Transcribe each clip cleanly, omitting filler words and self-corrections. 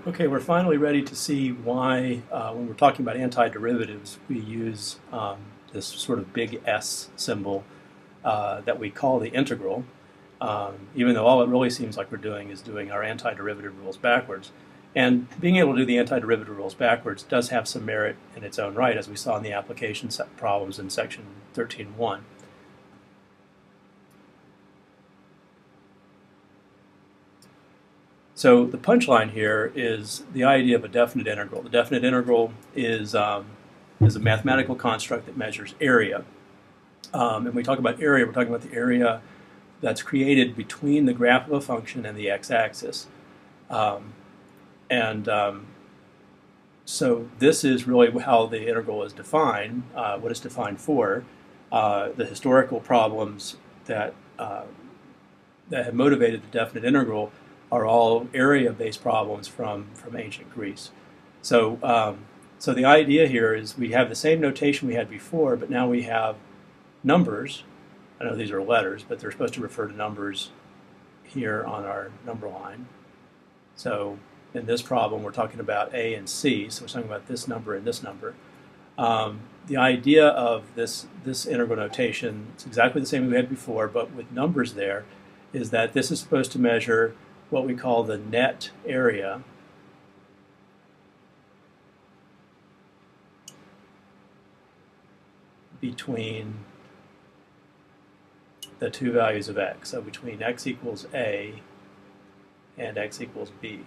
Okay, we're finally ready to see why, when we're talking about antiderivatives, we use this sort of big S symbol that we call the integral, even though all it really seems like we're doing is doing our antiderivative rules backwards. And being able to do the antiderivative rules backwards does have some merit in its own right, as we saw in the application problems in section 13.1. So the punchline here is the idea of a definite integral. The definite integral is a mathematical construct that measures area. And when we talk about area, we're talking about the area that's created between the graph of a function and the x-axis. So this is really how the integral is defined, what it's defined for. The historical problems that have motivated the definite integral are all area-based problems from ancient Greece. So, so the idea here is we have the same notation we had before, but now we have numbers. I know these are letters, but they're supposed to refer to numbers here on our number line. So in this problem, we're talking about A and C, so we're talking about this number and this number. The idea of this integral notation, it's exactly the same as we had before, but with numbers there, is that this is supposed to measure what we call the net area between the two values of x, so between x equals a and x equals b.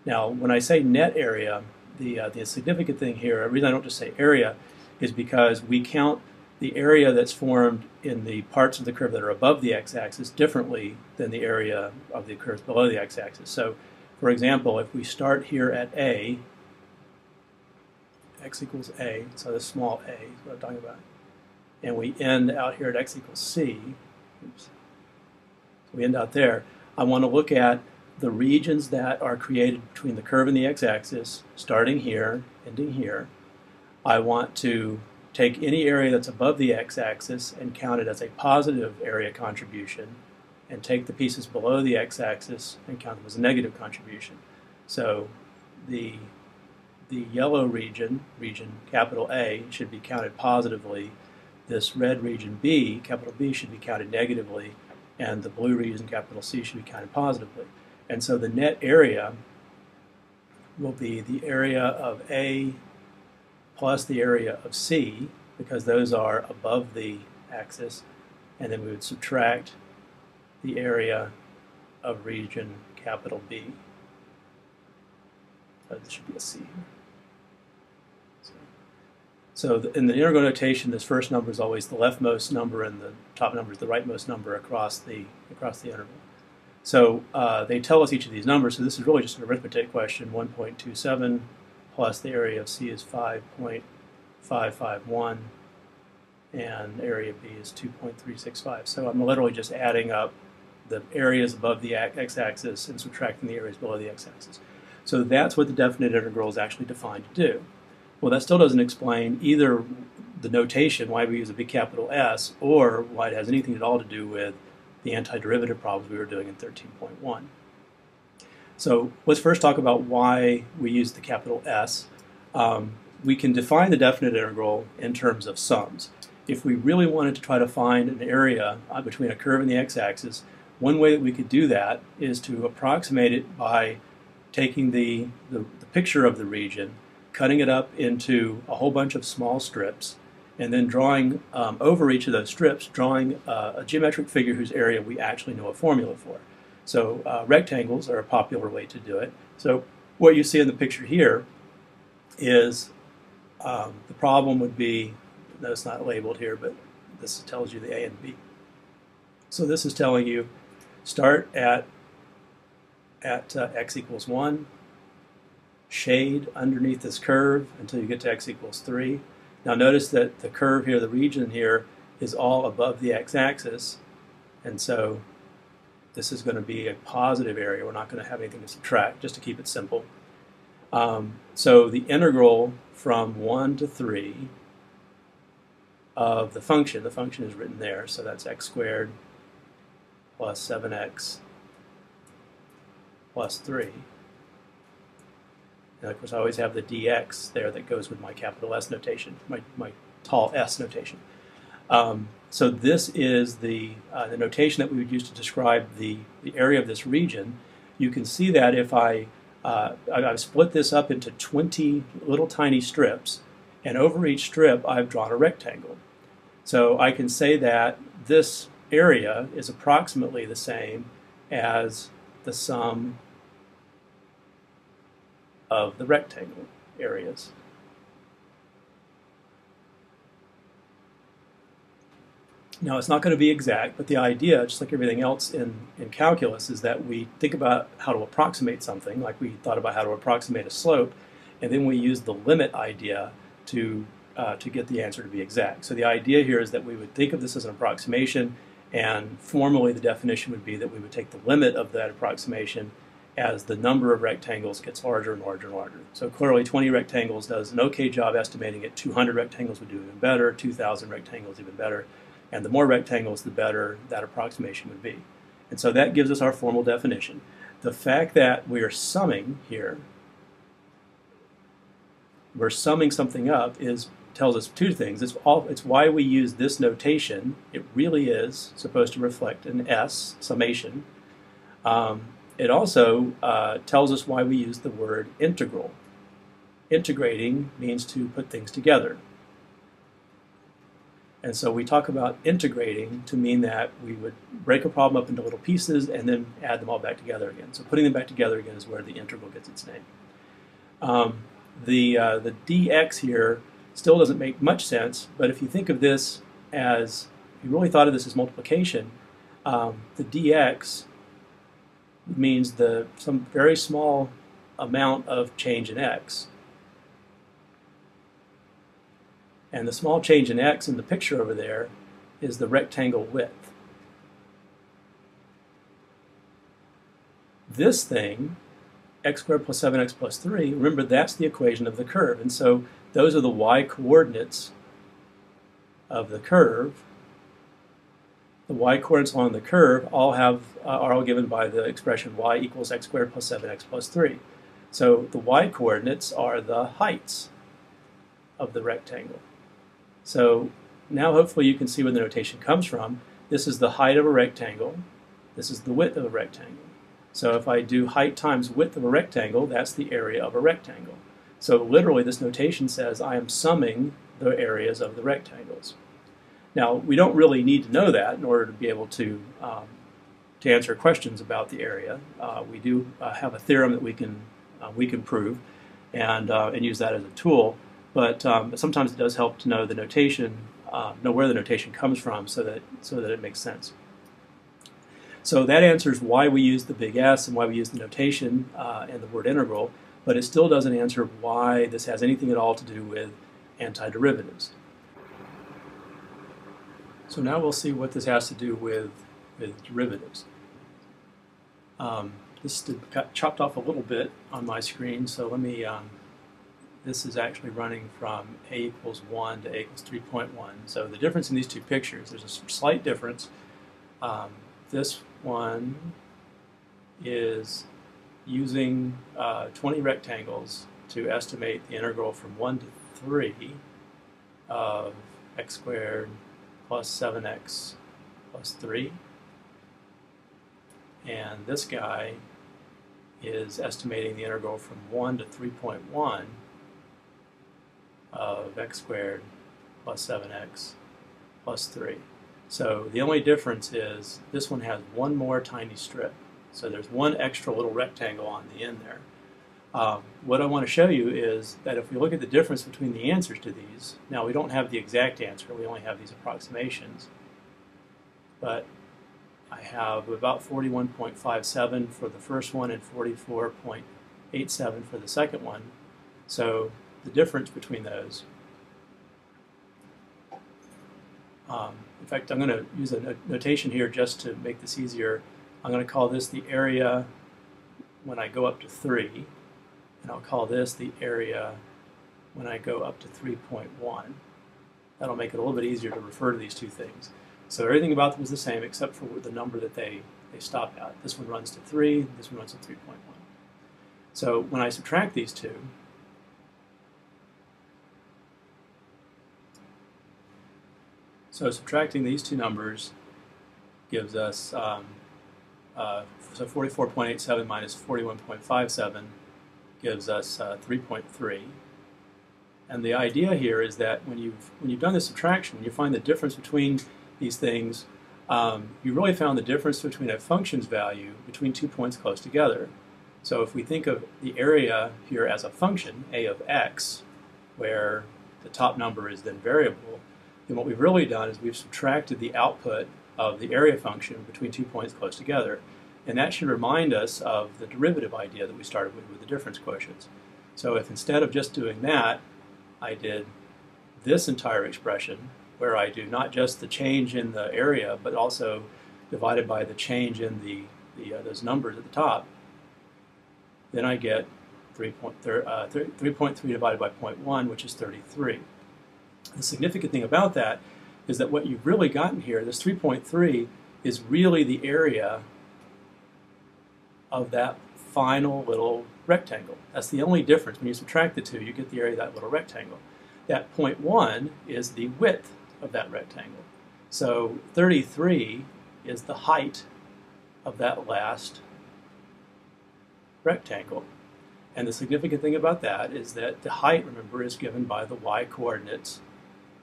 Now, when I say net area, the significant thing here, the reason I don't just say area, is because we count the area that's formed in the parts of the curve that are above the x-axis differently than the area of the curves below the x-axis. So, for example, if we start here at a, x equals a, so this small a is what I'm talking about, and we end out here at x equals c, oops, so we end out there, I want to look at the regions that are created between the curve and the x-axis, starting here, ending here. I want to take any area that's above the x-axis and count it as a positive area contribution, and take the pieces below the x-axis and count them as a negative contribution. So the yellow region, capital A, should be counted positively. This red region B, capital B, should be counted negatively, and the blue region, capital C, should be counted positively. And so the net area will be the area of A plus the area of C, because those are above the axis, and then we would subtract the area of region capital B. So this should be a C here. So in the integral notation, this first number is always the leftmost number, and the top number is the rightmost number across the interval. So they tell us each of these numbers, so this is really just an arithmetic question. 1.27 plus the area of C is 5.551, and area B is 2.365. So I'm literally just adding up the areas above the x-axis and subtracting the areas below the x-axis. So that's what the definite integral is actually defined to do. Well, that still doesn't explain either the notation, why we use a big capital S, or why it has anything at all to do with the antiderivative problems we were doing in 13.1. So let's first talk about why we use the capital S. We can define the definite integral in terms of sums. If we really wanted to try to find an area between a curve and the x-axis, one way that we could do that is to approximate it by taking the picture of the region, cutting it up into a whole bunch of small strips, and then drawing over each of those strips, drawing a geometric figure whose area we actually know a formula for. So rectangles are a popular way to do it. So what you see in the picture here is the problem would be, no, it's not labeled here, but this tells you the A and B. So this is telling you start at x equals 1, shade underneath this curve until you get to x equals 3. Now notice that the curve here, the region here, is all above the x-axis, and so this is going to be a positive area. We're not going to have anything to subtract, just to keep it simple. So the integral from 1 to 3 of the function is written there, so that's x squared plus 7x plus 3 And of course, I always have the dx there that goes with my capital S notation, my tall S notation. So this is the notation that we would use to describe the area of this region. You can see that if I've split this up into 20 little tiny strips, and over each strip I've drawn a rectangle. So I can say that this area is approximately the same as the sum of the rectangle areas. Now, it's not going to be exact, but the idea, just like everything else in calculus, is that we think about how to approximate something, like we thought about how to approximate a slope, and then we use the limit idea to get the answer to be exact. So the idea here is that we would think of this as an approximation, and formally the definition would be that we would take the limit of that approximation as the number of rectangles gets larger and larger and larger. So clearly 20 rectangles does an okay job estimating it. 200 rectangles would do even better. 2,000 rectangles even better. And the more rectangles, the better that approximation would be. And so that gives us our formal definition. The fact that we are summing here, we're summing something up, tells us two things. It's why we use this notation. It really is supposed to reflect an S, summation. It also tells us why we use the word integral. Integrating means to put things together. And so we talk about integrating to mean that we would break a problem up into little pieces and then add them all back together again. So putting them back together again is where the integral gets its name. The dx here still doesn't make much sense, but if you think of this as, if you really thought of this as multiplication, the dx means some very small amount of change in x. And the small change in x in the picture over there is the rectangle width. This thing, x squared plus 7x plus 3, remember that's the equation of the curve. And so those are the y-coordinates of the curve. The y-coordinates along the curve are all given by the expression y equals x squared plus 7x plus 3. So the y-coordinates are the heights of the rectangle. So now hopefully you can see where the notation comes from. This is the height of a rectangle. This is the width of a rectangle. So if I do height times width of a rectangle, that's the area of a rectangle. So literally this notation says I am summing the areas of the rectangles. Now we don't really need to know that in order to be able to answer questions about the area. We do have a theorem that we can prove and use that as a tool. But sometimes it does help to know the notation, know where the notation comes from, so that it makes sense. So that answers why we use the big S and why we use the notation and the word integral, but it still doesn't answer why this has anything at all to do with antiderivatives. So now we'll see what this has to do with derivatives. This got chopped off a little bit on my screen, so let me. This is actually running from a equals 1 to a equals 3.1. So the difference in these two pictures, there's a slight difference. This one is using 20 rectangles to estimate the integral from 1 to 3 of x squared plus 7x plus 3. And this guy is estimating the integral from 1 to 3.1 of x squared plus 7x plus 3. So the only difference is this one has one more tiny strip. So there's one extra little rectangle on the end there. What I want to show you is that if we look at the difference between the answers to these, now we don't have the exact answer, we only have these approximations, but I have about 41.57 for the first one and 44.87 for the second one. So the difference between those. In fact, I'm going to use a notation here just to make this easier. I'm going to call this the area when I go up to 3, and I'll call this the area when I go up to 3.1. That'll make it a little bit easier to refer to these two things. So everything about them is the same except for the number that they stop at. This one runs to 3, this one runs to 3.1. So when I subtract these two, so subtracting these two numbers gives us, so 44.87 minus 41.57 gives us 3.3. And the idea here is that when you've done the subtraction, when you find the difference between these things, you really found the difference between a function's value between 2 points close together. So if we think of the area here as a function, a of x, where the top number is then variable, then what we've really done is we've subtracted the output of the area function between 2 points close together. And that should remind us of the derivative idea that we started with the difference quotients. So if instead of just doing that, I did this entire expression, where I do not just the change in the area, but also divided by the change in those numbers at the top, then I get 3.3 divided by 0.1, which is 33. The significant thing about that is that what you've really gotten here, this 3.3, is really the area of that final little rectangle. That's the only difference. When you subtract the two, you get the area of that little rectangle. That 0.1 is the width of that rectangle. So 33 is the height of that last rectangle. And the significant thing about that is that the height, remember, is given by the y-coordinates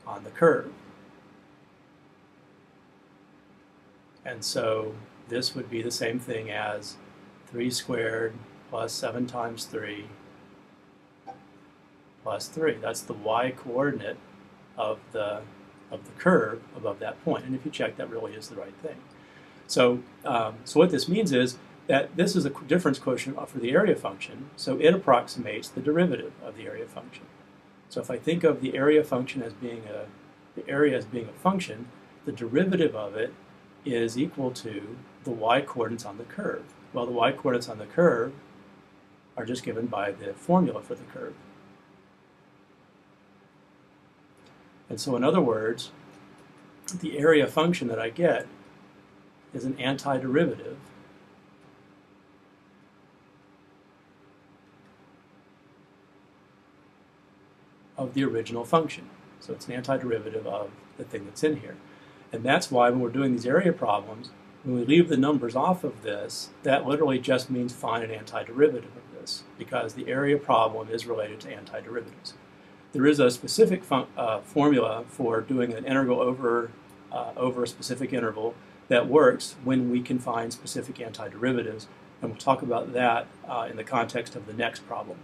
on the curve. And so this would be the same thing as 3 squared plus 7 times 3 plus 3. That's the y-coordinate of the curve above that point. And if you check, that really is the right thing. So, so what this means is that this is a difference quotient for the area function, so it approximates the derivative of the area function. So if I think of the area function as being a function, the derivative of it is equal to the y-coordinates on the curve. Well, the y-coordinates on the curve are just given by the formula for the curve. And so in other words, the area function that I get is an antiderivative of the original function. So it's an antiderivative of the thing that's in here. And that's why when we're doing these area problems, when we leave the numbers off of this, that literally just means find an antiderivative of this, because the area problem is related to antiderivatives. There is a specific formula for doing an integral over a specific interval that works when we can find specific antiderivatives, and we'll talk about that in the context of the next problem.